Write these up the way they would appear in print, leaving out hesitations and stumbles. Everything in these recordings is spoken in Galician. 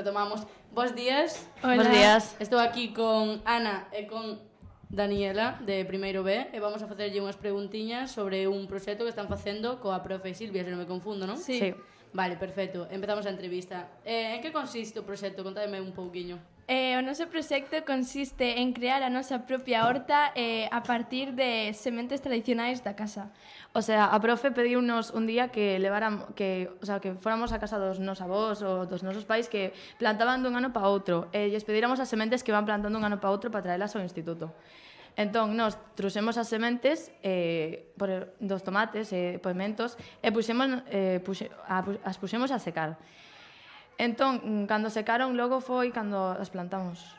retomamos. Bos días. Hola. Bos días. Estou aquí con Ana e con Daniela, de primeiro B, e vamos a facerlle unhas preguntiñas sobre un proxecto que están facendo coa profe Silvia, se non me confundo, non? Sí. Vale, perfecto. Empezamos a entrevista. En que consiste o proxecto? Contádeme un pouquiño. O noso proxecto consiste en crear a nosa propia horta a partir de sementes tradicionais da casa. O sea, a profe pediunos un día que que fóramos a casa dos nosos avós ou dos nosos pais que plantaban dun ano para outro e lles pedíramos as sementes que van plantando un ano para outro para traelas ao instituto. Entón, nós trouxemos as sementes dos tomates e pimentos e as puxemos a secar. Entón, cando secaron, logo foi cando as plantamos.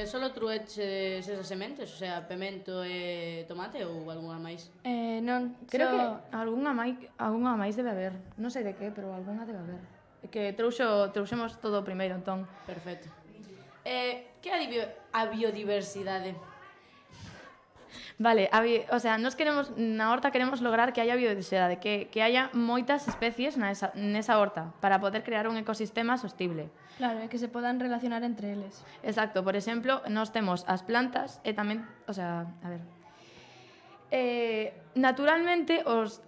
Solo trueches esas sementes? O sea, pemento e tomate ou algunha máis? Non, Creo que algunha máis debe haber. Non sei de que, pero algunha debe haber. Que trouxemos todo primeiro, entón. Perfecto. Que é a biodiversidade? Vale, nos queremos, na horta queremos lograr que haya biodiversidade, que haya moitas especies nesa horta para poder crear un ecosistema sostible. Claro, e que se podan relacionar entre eles. Exacto, por exemplo, nós temos as plantas e tamén, naturalmente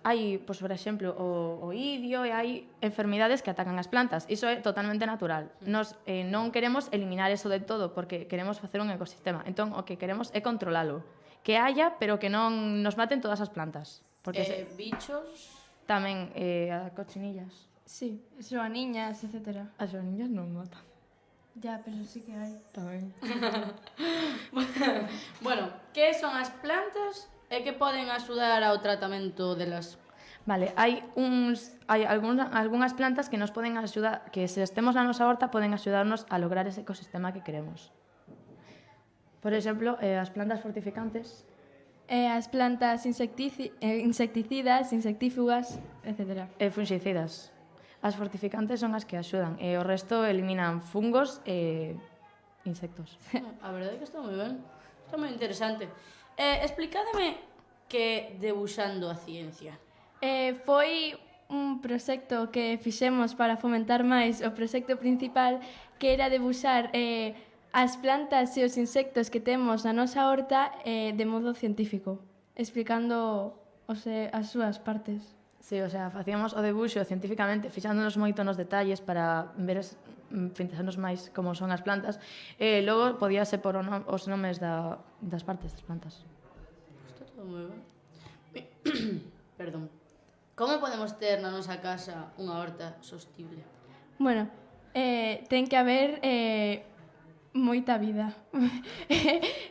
hai, por exemplo, o idio e hai enfermidades que atacan as plantas. Iso é totalmente natural. Nós non queremos eliminar eso de todo porque queremos facer un ecosistema. Entón, o que queremos é controlalo. Que haya, pero que non nos maten todas as plantas. Porque Bichos? tamén as cochinillas. Sí, xoaniñas, etc. As xoaniñas non matan. Ya, pero sí que hai. Tamén. Bueno, que son as plantas e que poden axudar ao tratamento delas? Vale, hai algunhas plantas que nos poden axudar, que se estemos na nosa horta poden axudarnos a lograr ese ecosistema que queremos. Por exemplo, as plantas fortificantes. As plantas insecticidas, insectífugas, etc. E fungicidas. As fortificantes son as que axudan e o resto eliminan fungos e insectos. A verdade é que está moi ben. Está moi interesante. Explicádeme que debuxando a ciencia. Foi un proxecto que fixemos para fomentar máis o proxecto principal, que era debuxar as plantas e os insectos que temos na nosa horta de modo científico, explicando as súas partes. Sí, facíamos o debuxo científicamente, fixándonos moito nos detalles para fixarnos máis como son as plantas, e logo podíase por os nomes das partes das plantas. Está todo moi ben. Perdón. Como podemos ter na nosa casa unha horta sostible? Bueno, ten que haber moita vida,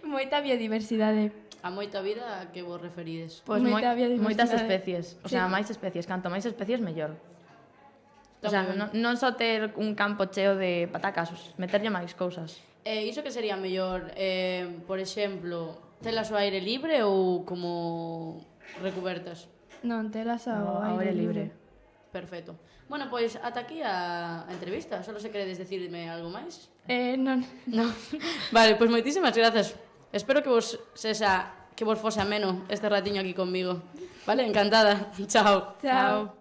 moita biodiversidade. A moita vida a que vos referides? Pois Moita biodiversidade. moitas especies, Sí. máis especies, canto máis especies mellor. Está moi ben. Non só ter un campo cheo de patacas, meterlle máis cousas. Iso que sería mellor, por exemplo, telas ao aire libre ou como recubertas? Non, telas ao Ao aire libre. Perfecto. Bueno, pois ata aquí a entrevista. Solo se queredes decirme algo máis? Non. No. Vale, pois moitísimas grazas. Espero que vos fose ameno este ratiño aquí conmigo. Vale, encantada. Chao. Chao.